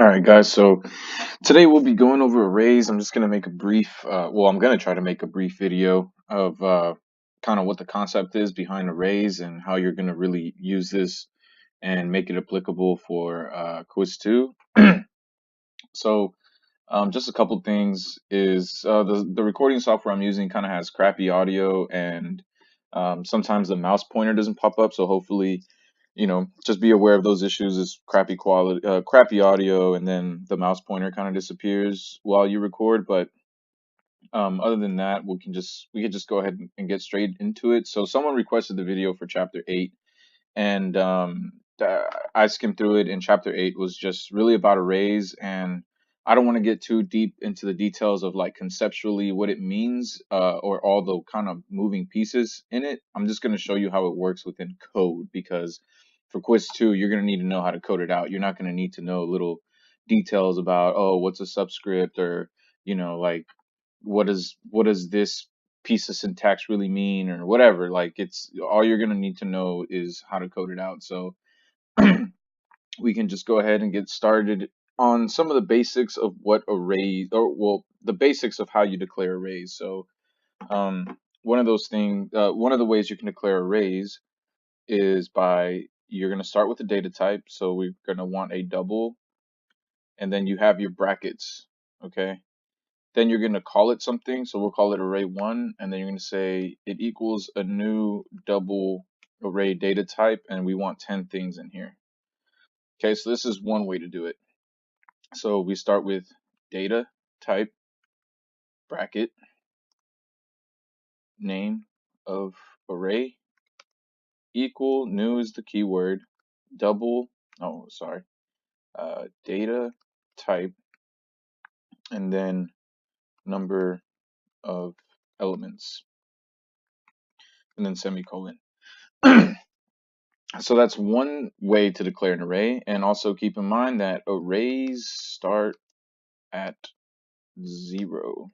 All right, guys. So today we'll be going over arrays. I'm just going to make a brief, I'm going to try to make a brief video of kind of what the concept is behind arrays and how you're going to really use this and make it applicable for Quiz 2. So just a couple things is the recording software I'm using kind of has crappy audio and sometimes the mouse pointer doesn't pop up. So hopefully, just be aware of those issues. Is crappy quality, crappy audio, and then the mouse pointer kind of disappears while you record. But other than that, we could just go ahead and get straight into it. So someone requested the video for chapter 8, and I skimmed through it. And chapter 8 was just really about arrays, and I don't want to get too deep into the details of like conceptually what it means or all the kind of moving pieces in it. I'm just going to show you how it works within code, because for quiz 2 you're going to need to know how to code it out. You're not going to need to know little details about, oh, what's a subscript, or like what does this piece of syntax really mean, or whatever. Like, it's all you're going to need to know is how to code it out. So we can just go ahead and get started on some of the basics of what arrays, or well, the basics of how you declare arrays. So one of the ways you can declare arrays is by, you're going to start with the data type. So we're going to want a double, and then you have your brackets. Okay, then you're going to call it something. So we'll call it array1, and then you're going to say it equals a new double array data type, and we want 10 things in here. Okay, so this is one way to do it. So we start with data type bracket name of array equal, new is the keyword, double, oh sorry, data type, and then number of elements, and then semicolon. So that's one way to declare an array. And also keep in mind that arrays start at 0.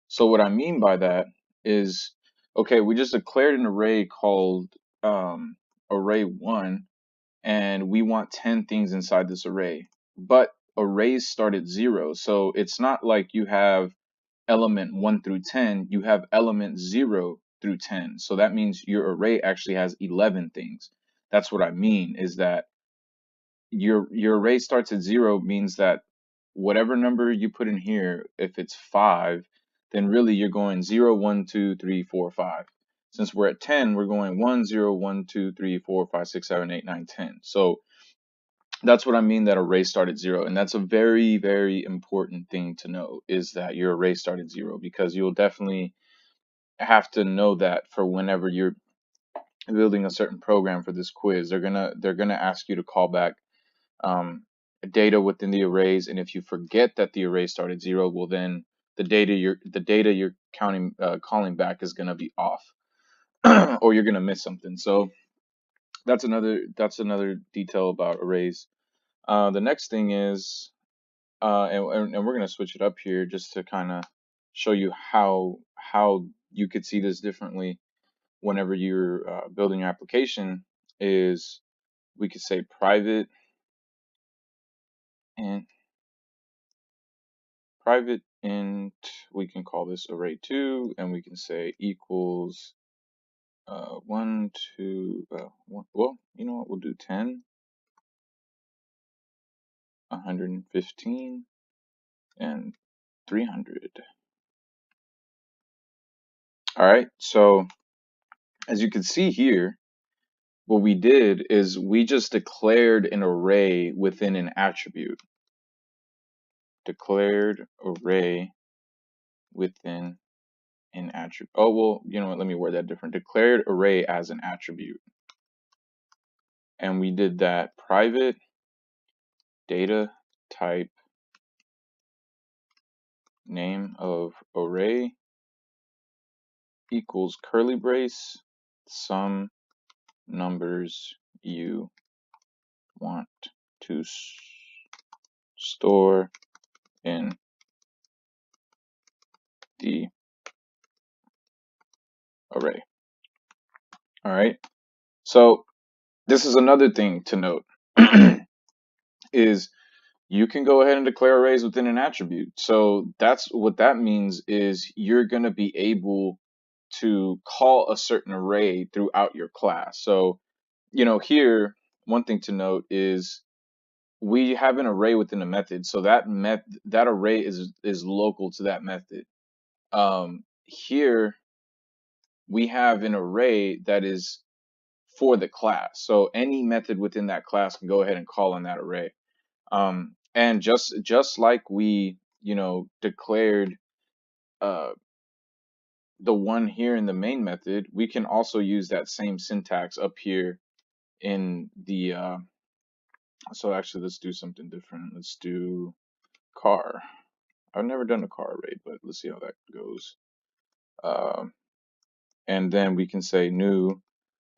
So what I mean by that is, okay, we just declared an array called array1, and we want 10 things inside this array. But arrays start at 0. So it's not like you have element 1 through 10, you have element 0 through 10. So that means your array actually has 11 things. That's what I mean, is that your array starts at 0 means that whatever number you put in here, if it's 5, then really you're going 0, 1, 2, 3, 4, 5. Since we're at 10, we're going 1, 0, 1, 2, 3, 4, 5, 6, 7, 8, 9, 10. So that's what I mean, that array start at 0. And that's a very, very important thing to know, is that your array start at 0, because you'll definitely have to know that for whenever you're building a certain program for this quiz. They're gonna ask you to call back um, data within the arrays, and if you forget that the array started 0, well, then the data you're calling back is gonna be off, or you're gonna miss something. So that's another detail about arrays. The next thing is, and we're gonna switch it up here just to kind of show you how you could see this differently whenever you're building your application. Is, we could say private and private int, we can call this array2, and we can say equals 1, 2, 1, well, you know what, we'll do 10, 115, and 300. All right, so as you can see here, what we did is we just declared an array within an attribute. Declared array within an attribute. Oh, well, you know what, let me word that different. Declared array as an attribute. And we did that private data type name of array equals curly brace some numbers you want to store in the array. All right, so this is another thing to note. is you can go ahead and declare arrays within an attribute. So that's what that means is you're going to be able to call a certain array throughout your class. So, here, one thing to note is we have an array within a method. So that array is local to that method. Here we have an array that is for the class. So any method within that class can go ahead and call on that array. And just like we, declared uh, the one here in the main method, we can also use that same syntax up here in the. So actually, let's do something different. Let's do car. I've never done a car array, but let's see how that goes. Um, and then we can say new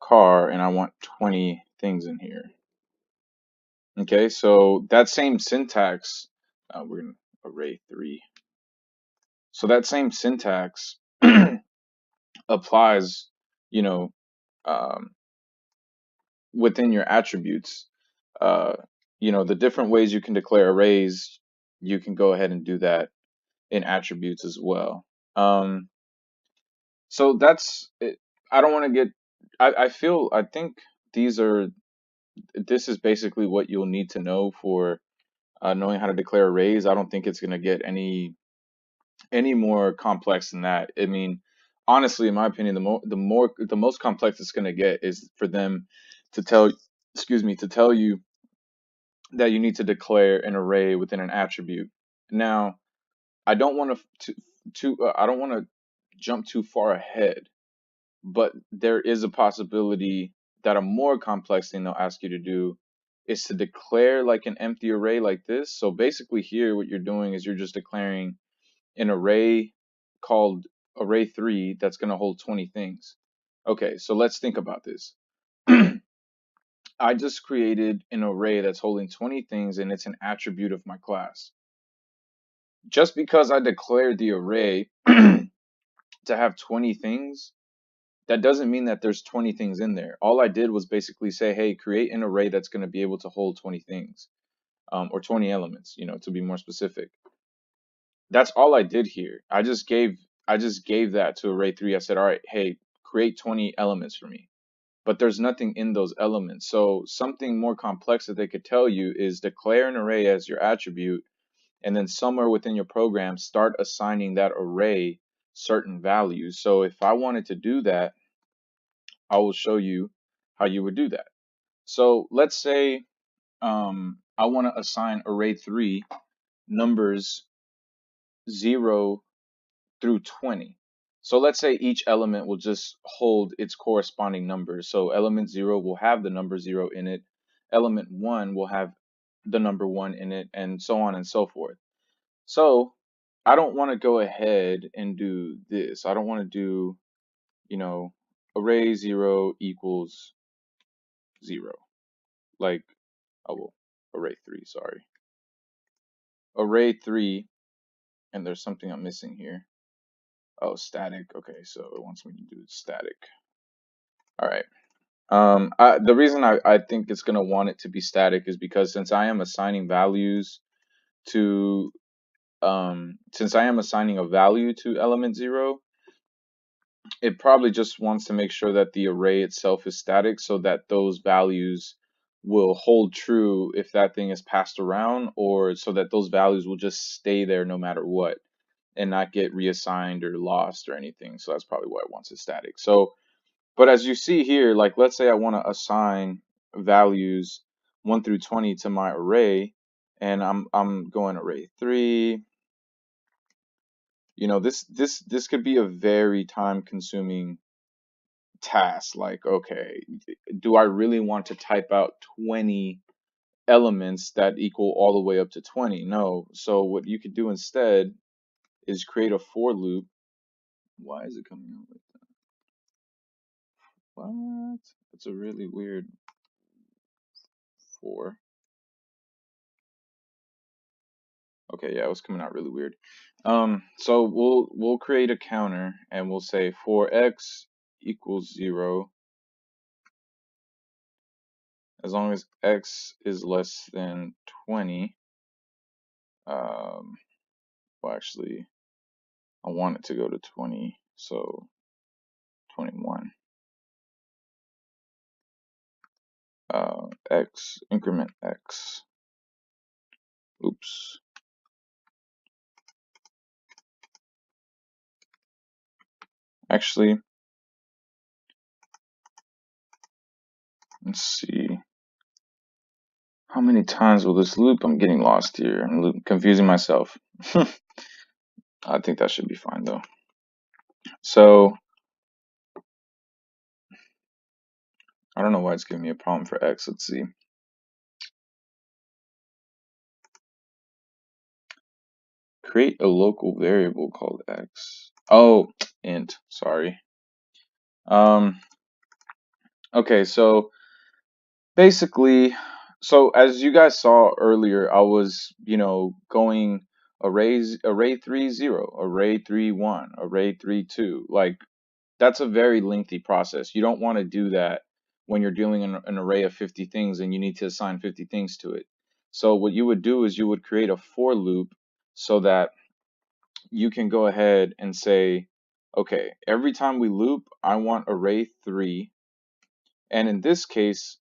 car, and I want 20 things in here. Okay, so that same syntax, we're gonna array 3. So that same syntax applies, you know, um, within your attributes. Uh, the different ways you can declare arrays, you can go ahead and do that in attributes as well. So that's it. I don't want to get. I think these are. This is basically what you'll need to know for knowing how to declare arrays. I don't think it's going to get any more complex than that. I mean, honestly, in my opinion, the most complex it's going to get is for them to tell, excuse me, to tell you that you need to declare an array within an attribute. Now, I don't want I don't want to jump too far ahead, but there is a possibility that a more complex thing they'll ask you to do is to declare like an empty array like this. So basically here what you're doing is you're just declaring an array called array 3 that's going to hold 20 things. Okay, so let's think about this. I just created an array that's holding 20 things and it's an attribute of my class. Just because I declared the array to have 20 things, that doesn't mean that there's 20 things in there. All I did was basically say, hey, create an array that's going to be able to hold 20 things, or 20 elements, to be more specific. That's all I did here. I just gave that to array 3. I said, all right, hey, create 20 elements for me. But there's nothing in those elements. So something more complex that they could tell you is declare an array as your attribute, and then somewhere within your program, start assigning that array certain values. So if I wanted to do that, I will show you how you would do that. So let's say I want to assign array 3 numbers 0 through 20. So let's say each element will just hold its corresponding numbers. So element 0 will have the number 0 in it. Element 1 will have the number 1 in it, and so on and so forth. So I don't want to go ahead and do this. I don't want to do, array 0 equals 0. Like, oh, well, array 3, sorry. Array 3, and there's something I'm missing here. Oh, static. Okay, so it wants me to do static. All right. The reason I think it's going to want it to be static is because since I am assigning values to, since I am assigning a value to element 0, it probably just wants to make sure that the array itself is static so that those values will hold true if that thing is passed around, or so that those values will just stay there no matter what and not get reassigned or lost or anything. So that's probably why it wants it static. So, but as you see here, like let's say I want to assign values 1 through 20 to my array, and I'm going array 3. This could be a very time consuming task. Like, okay, do I really want to type out 20 elements that equal all the way up to 20? No. So what you could do instead is create a for loop. Why is it coming out like that? What? It's a really weird for. Okay, yeah, it was coming out really weird. So we'll create a counter and we'll say for x equals 0, as long as x is less than 20, well, actually, I want it to go to 20, so 21. X, increment x. Oops. Actually, let's see. How many times will this loop? I'm getting lost here. I'm confusing myself. I think that should be fine though. So, I don't know why it's giving me a problem for x. Let's see. Create a local variable called x. Oh, int. Sorry. Okay, so basically, so as you guys saw earlier, I was, going array 3 0, array 3 1, array 3 2. Like, that's a very lengthy process. You don't want to do that when you're dealing in an array of 50 things and you need to assign 50 things to it. So what you would do is you would create a for loop so that you can go ahead and say, okay, every time we loop, I want array 3. And in this case,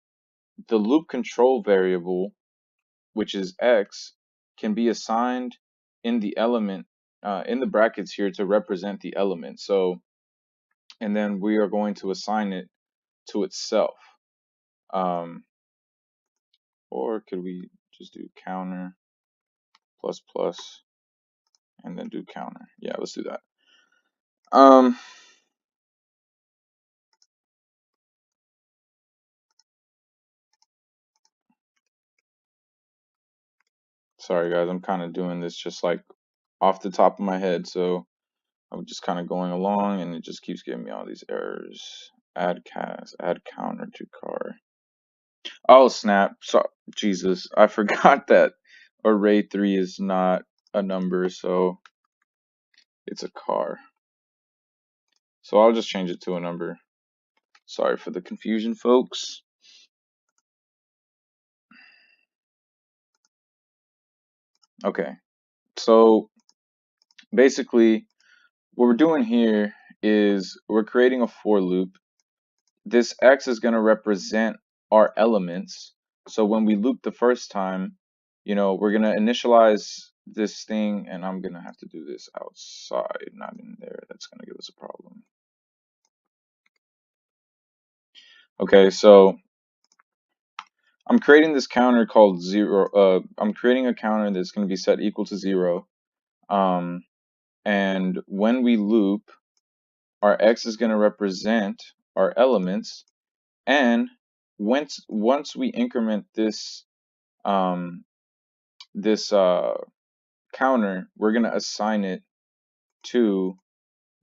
the loop control variable, which is x, can be assigned in the element, in the brackets here to represent the element. So, and then we are going to assign it to itself. Or could we just do counter plus plus and then do counter? Yeah, let's do that. Sorry guys, I'm kind of doing this just like off the top of my head, so I'm just kind of going along and it just keeps giving me all these errors. Add cast, add counter to car. Oh snap! So Jesus, I forgot that array 3 is not a number, so it's a car. So I'll just change it to a number. Sorry for the confusion, folks. Okay, so basically what we're doing here is we're creating a for loop. This x is going to represent our elements. So when we loop the first time, we're going to initialize this thing, and I'm going to have to do this outside, not in there. That's going to give us a problem. Okay, so I'm creating this counter called 0. I'm creating a counter that's going to be set equal to 0. And when we loop, our x is going to represent our elements. And once we increment this counter, we're going to assign it to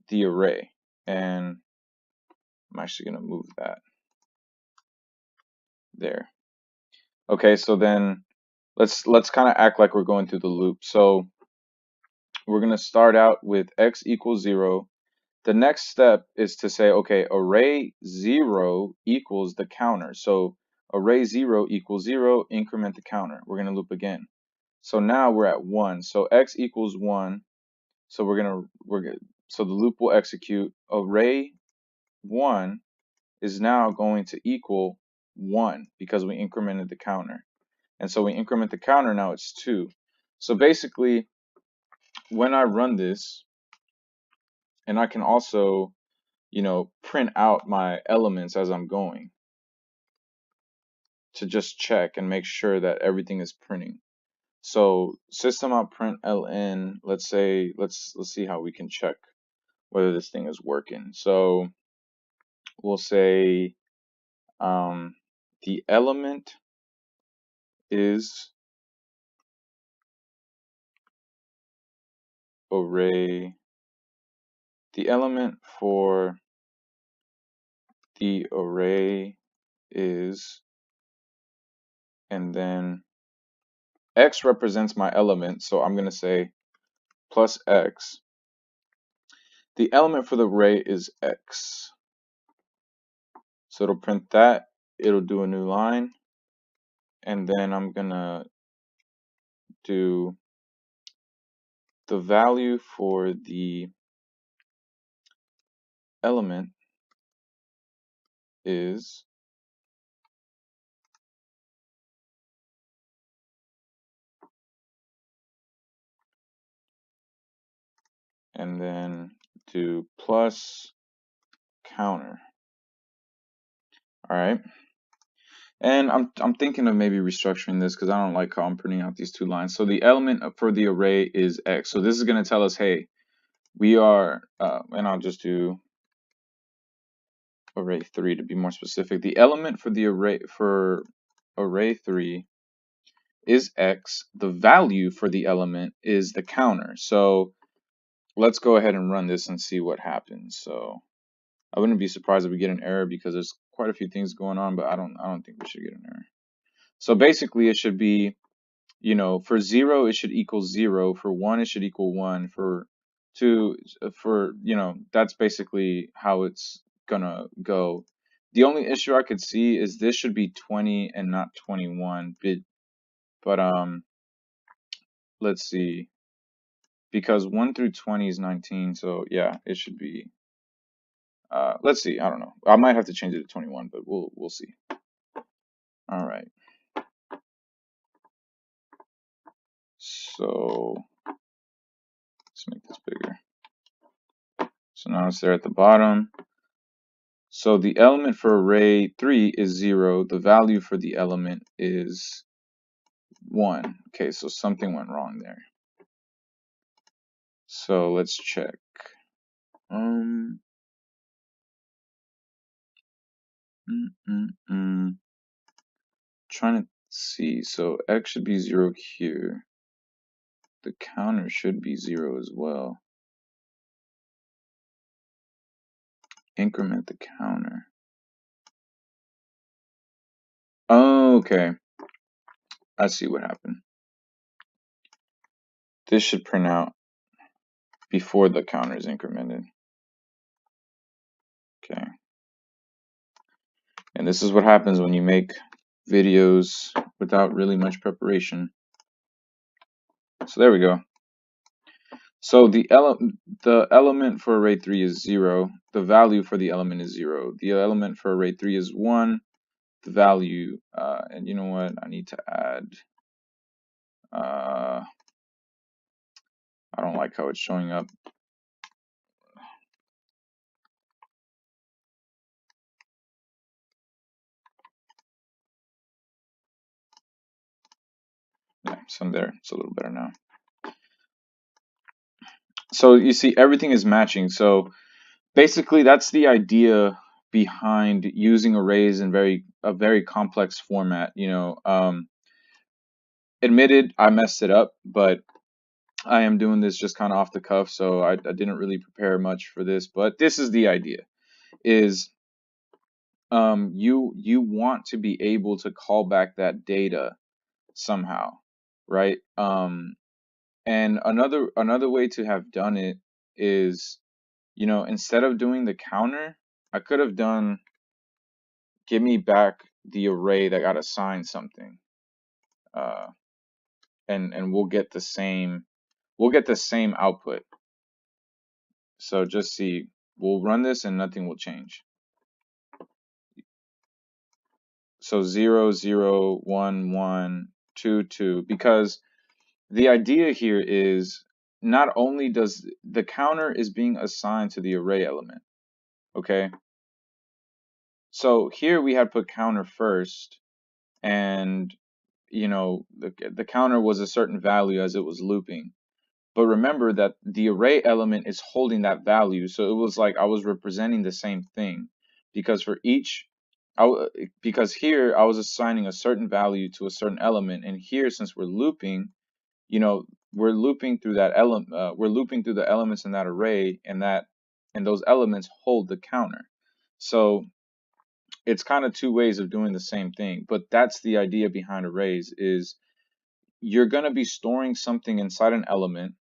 the array. And I'm actually going to move that there. Okay, so then let's kind of act like we're going through the loop. So we're going to start out with x equals 0. The next step is to say, okay, array 0 equals the counter. So array 0 equals 0, increment the counter. We're going to loop again. So now we're at 1. So x equals 1. So so the loop will execute. Array 1 is now going to equal 1 because we incremented the counter. And so we increment the counter, now it's 2. So basically, when I run this, and I can also, print out my elements as I'm going to just check and make sure that everything is printing. So system out print ln, let's see how we can check whether this thing is working. So we'll say the element is array, the element for the array is, and then x represents my element, so I'm going to say plus x. The element for the array is x. So it'll print that, it'll do a new line, and then I'm gonna do the value for the element is, and then do plus counter. All right. And I'm thinking of maybe restructuring this because I don't like how I'm printing out these two lines. So the element for the array is X. So this is going to tell us, hey, we are, and I'll just do array 3 to be more specific. The element for the array 3 is X. The value for the element is the counter. So let's go ahead and run this and see what happens. So I wouldn't be surprised if we get an error because there's quite a few things going on, but I don't think we should get an error. So basically it should be, you know, for 0 it should equal 0, for 1 it should equal 1, for 2, for, you know, that's basically how it's gonna go. The only issue I could see is this should be 20 and not 21, but let's see, because 1 through 20 is 19, so yeah, it should be, let's see, I don't know, I might have to change it to 21, but we'll see. All right, so let's make this bigger. So now it's there at the bottom. So the element for array 3 is 0. The value for the element is 1. Okay, so something went wrong there. So let's check. Trying to see. So X should be 0 here. The counter should be 0 as well. Increment the counter. Oh, okay. I see what happened. This should print out before the counter is incremented. Okay. And this is what happens when you make videos without really much preparation. So there we go. So the element for array 3 is 0. The value for the element is 0. The element for array 3 is 1. The value, and you know what? I need to add, I don't like how it's showing up. Yeah, some there. It's a little better now. So you see, everything is matching. So basically, that's the idea behind using arrays in a very complex format. You know, admitted I messed it up, but I am doing this just kind of off the cuff, so I didn't really prepare much for this. But this is the idea: is you want to be able to call back that data somehow, right? And another way to have done it is, you know, instead of doing the counter, I could have done give me back the array that got assigned something, uh, and we'll get the same output. So just see, we'll run this and nothing will change. So 0 0 1 1 2 2, because the idea here is not only does the counter is being assigned to the array element, okay? So here we had put counter first, and you know the counter was a certain value as it was looping. But remember that the array element is holding that value, so it was like I was representing the same thing, because for each, because here I was assigning a certain value to a certain element, and here since we're looping, you know, we're looping through that element, we're looping through the elements in that array, and those elements hold the counter. So it's kind of two ways of doing the same thing, but that's the idea behind arrays: is you're going to be storing something inside an element.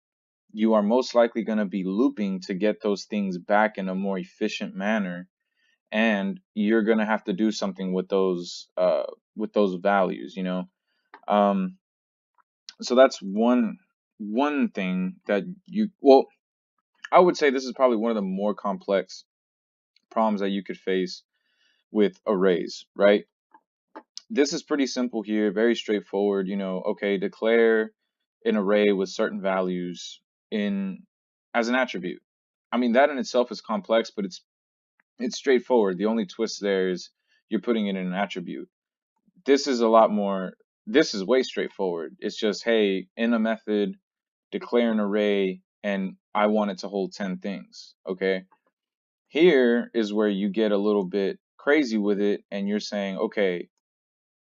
You are most likely going to be looping to get those things back in a more efficient manner, and you're going to have to do something with those values, you know. Um, so that's one thing that well, I would say this is probably one of the more complex problems that you could face with arrays, right? This is pretty simple here, very straightforward. Okay, declare an array with certain values in as an attribute. I mean, that in itself is complex, but it's straightforward. The only twist there is you're putting it in an attribute. This is a lot more, this is way straightforward. It's just, hey, in a method, declare an array, and I want it to hold 10 things. Okay. Here is where you get a little bit crazy with it, and you're saying, okay,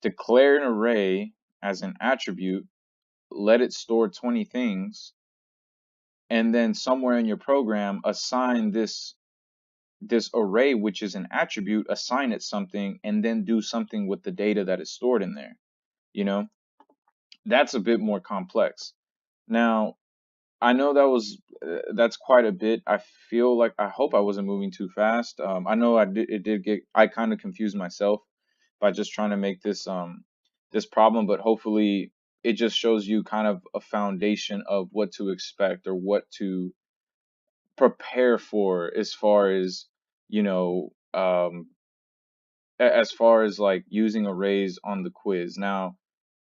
declare an array as an attribute, let it store 20 things, and then somewhere in your program assign this array, which is an attribute, assign it something, and then do something with the data that is stored in there. You know, that's a bit more complex. Now, I know that's quite a bit. I feel like, I hope I wasn't moving too fast. I know it did get, I kind of confused myself by just trying to make this problem, but hopefully it just shows you kind of a foundation of what to expect or what to prepare for, as far as, as far as like using arrays on the quiz. Now,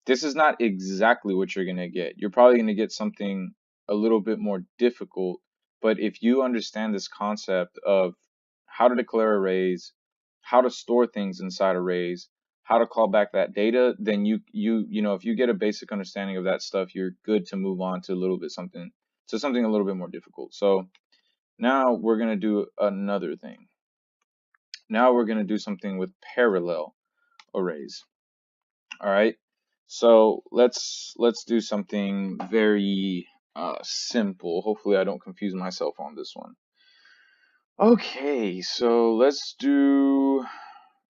this is not exactly what you're going to get. You're probably going to get something a little bit more difficult, but if you understand this concept of how to declare arrays, how to store things inside arrays, how to call back that data, then if you get a basic understanding of that stuff, you're good to move on to something a little bit more difficult. So now we're going to do another thing. Now we're going to do something with parallel arrays. All right. So let's do something very simple. Hopefully I don't confuse myself on this one. Okay, so let's do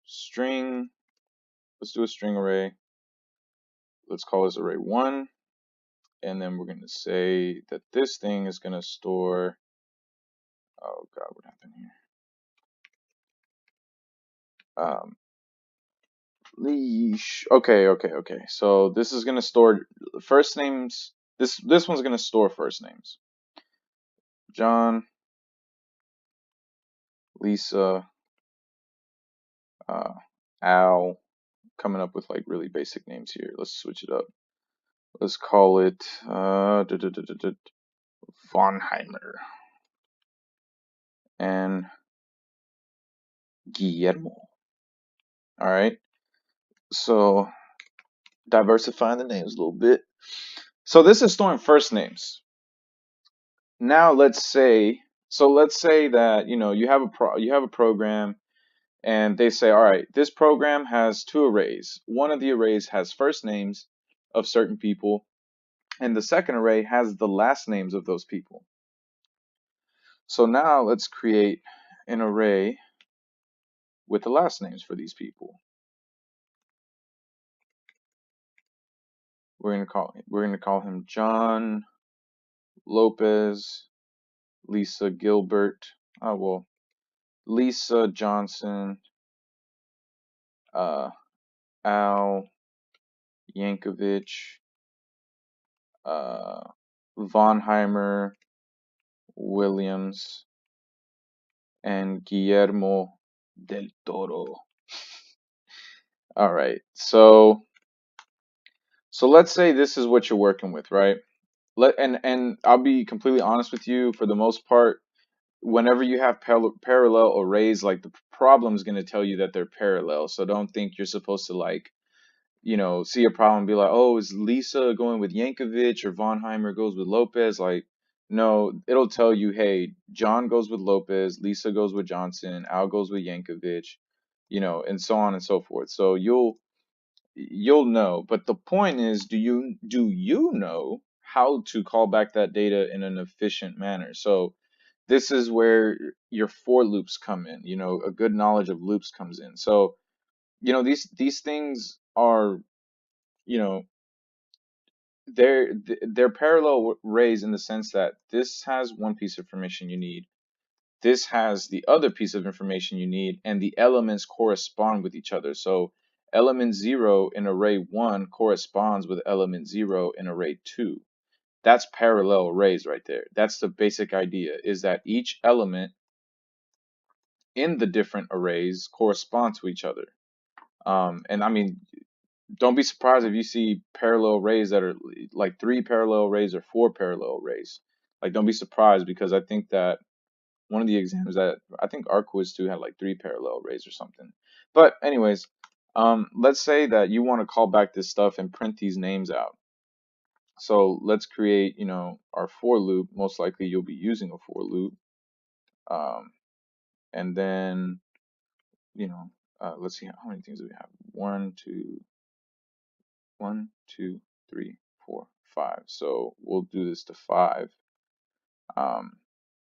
string. Let's do a string array. Let's call this array 1, and then we're going to say that this thing is going to store, oh god, what happened here? Leash. Okay. So this is going to store first names. This one's going to store first names. John, Lisa, Al. Coming up with like really basic names here. Let's switch it up. Let's call it Vonheimer and Guillermo. All right. So diversifying the names a little bit. So this is storing first names. Now let's say that you have a program, and they say, all right, this program has two arrays. One of the arrays has first names of certain people, and the second array has the last names of those people. So now let's create an array with the last names for these people. We're gonna call him John Lopez, Lisa Gilbert. Oh well, Lisa Johnson, Al Yankovic, Vonheimer Williams, and Guillermo del Toro. All right, so let's say this is what you're working with, right? And I'll be completely honest with you. For the most part, whenever you have parallel arrays, like, the problem is going to tell you that they're parallel. So don't think you're supposed to, like, see a problem and be like, oh, is Lisa going with Yankovic or Vonheimer goes with Lopez? Like, no, it'll tell you, hey, John goes with Lopez, Lisa goes with Johnson, Al goes with Yankovic, and so on and so forth. So you'll know. But the point is, do you know how to call back that data in an efficient manner? So this is where your for loops come in. A good knowledge of loops comes in. So these things are, you know they're parallel arrays in the sense that this has one piece of information you need, this has the other piece of information you need, and the elements correspond with each other. So element 0 in array 1 corresponds with element 0 in array 2. That's parallel arrays right there. That's the basic idea, is that each element in the different arrays correspond to each other. And I mean, don't be surprised if you see parallel arrays that are like 3 parallel arrays or 4 parallel arrays. Like, don't be surprised, because I think that one of the exams that I think our quiz 2 had like 3 parallel arrays or something. But anyways, let's say that you want to call back this stuff and print these names out. So let's create, our for loop. Most likely you'll be using a for loop. And then, let's see how many things do we have. 1, 2, 1, 2, 3, 4, 5. So we'll do this to 5.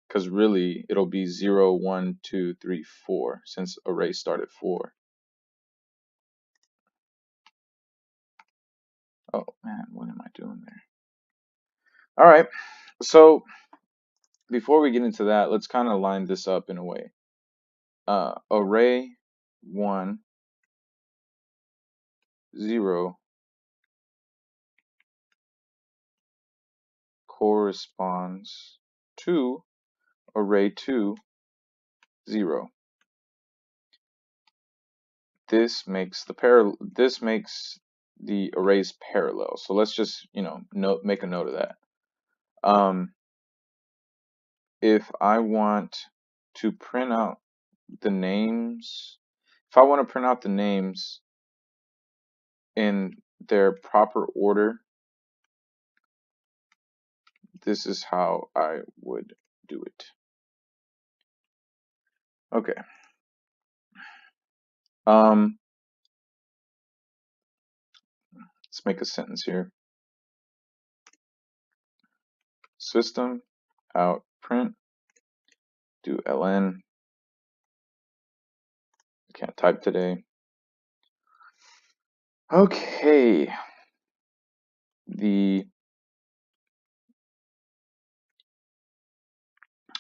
Because really it'll be 0, 1, 2, 3, 4 since array started 4. Oh man, what am I doing there? All right, so before we get into that, let's kind of line this up in a way. Array 1, 0 corresponds to array 2, 0. This makes the arrays parallel. So let's just, make a note of that. If I want to print out the names, if I want to print out the names in their proper order, this is how I would do it. Okay. Let's make a sentence here. System out print, do ln. I can't type today. Okay.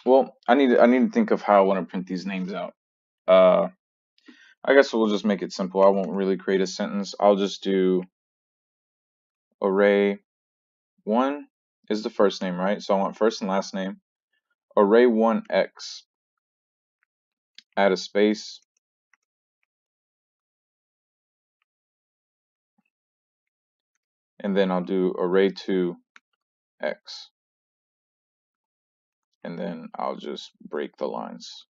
Well, I need to think of how I want to print these names out. I guess we'll just make it simple. I won't really create a sentence. I'll just do array 1 is the first name, right? So I want first and last name. Array 1x, add a space. And then I'll do array 2x. And then I'll just break the lines.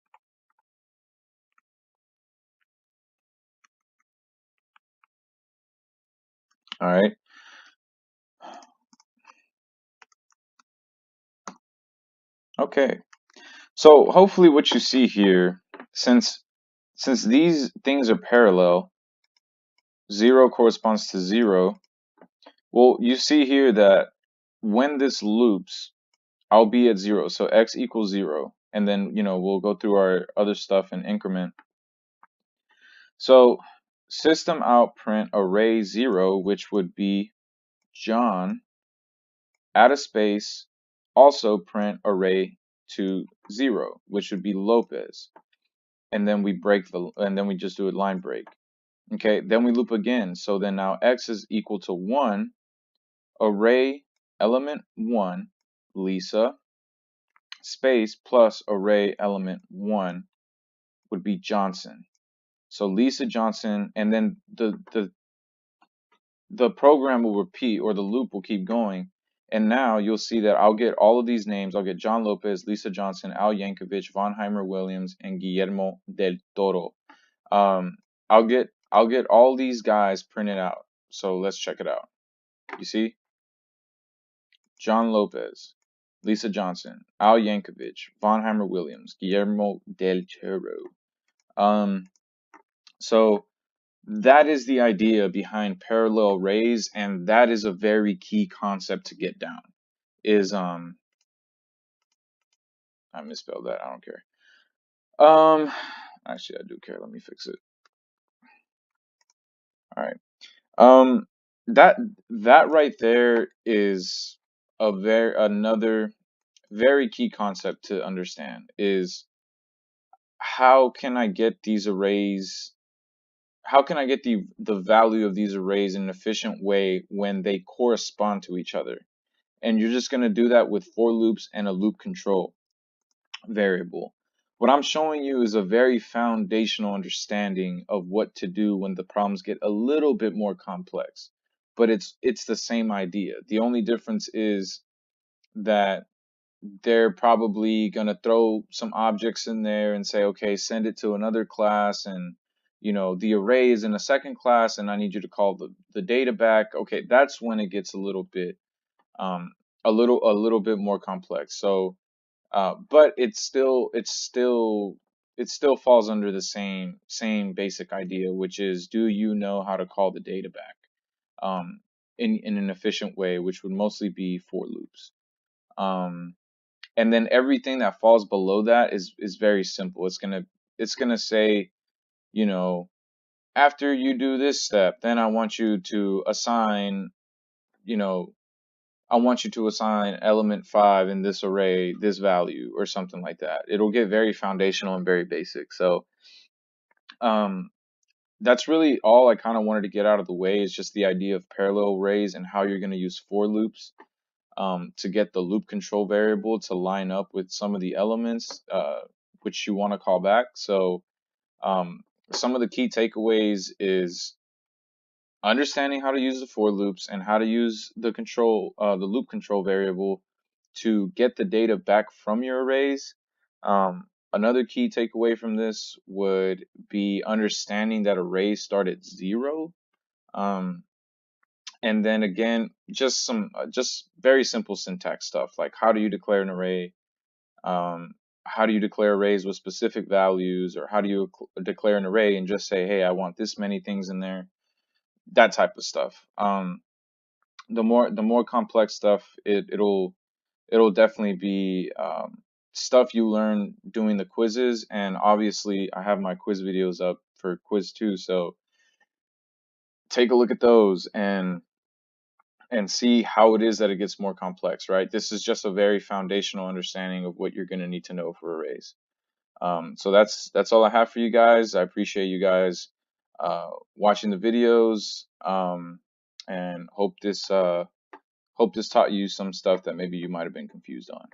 All right. Okay. So hopefully what you see here, since these things are parallel, 0 corresponds to 0. Well, you see here that when this loops, I'll be at 0. So x equals 0. And then, we'll go through our other stuff and increment. So system out print array 0, which would be John, add a space, also print array to 0, which would be Lopez. And then we just do a line break. Okay, then we loop again. So then now x is equal to 1, array element 1, Lisa, space plus array element 1 would be Johnson. So Lisa Johnson, and then the program will repeat, or the loop will keep going. And now you'll see that I'll get all of these names. I'll get John Lopez, Lisa Johnson, Al Yankovic, Von Heimer Williams, and Guillermo del Toro. I'll get all these guys printed out. So let's check it out. You see? John Lopez, Lisa Johnson, Al Yankovic, Von Heimer Williams, Guillermo del Toro. So that is the idea behind parallel arrays, and that is a very key concept to get down. I misspelled that. I don't care. Actually, I do care. Let me fix it. All right. That right there is another very key concept to understand, is how can I get these arrays? how can I get the value of these arrays in an efficient way when they correspond to each other? And you're just going to do that with for loops and a loop control variable. What I'm showing you is a very foundational understanding of what to do when the problems get a little bit more complex. But it's the same idea. The only difference is that they're probably going to throw some objects in there and say, okay, send it to another class, and the array is in a second class and I need you to call the data back. Okay, that's when it gets a little bit um a little bit more complex. So but it still falls under the same basic idea, which is, do you know how to call the data back in an efficient way, which would mostly be for loops. And then everything that falls below that is very simple. It's gonna say, you know, after you do this step, then you know, I want you to assign element 5 in this array this value or something like that. It'll get very foundational and very basic. So um, that's really all I kind of wanted to get out of the way, is just the idea of parallel arrays and how you're going to use for loops to get the loop control variable to line up with some of the elements which you want to call back. So um, some of the key takeaways is understanding how to use the for loops and how to use the loop control variable to get the data back from your arrays. Another key takeaway from this would be understanding that arrays start at 0. Um, and then again, just very simple syntax stuff, like how do you declare an array? How do you declare arrays with specific values, or how do you declare an array and just say, hey, I want this many things in there? That type of stuff. The more complex stuff, it'll definitely be stuff you learn doing the quizzes. And obviously I have my quiz videos up for quiz 2, so take a look at those and see how it is that it gets more complex, right? This is just a very foundational understanding of what you're going to need to know for arrays. So that's all I have for you guys. I appreciate you guys watching the videos, and hope this taught you some stuff that maybe you might have been confused on.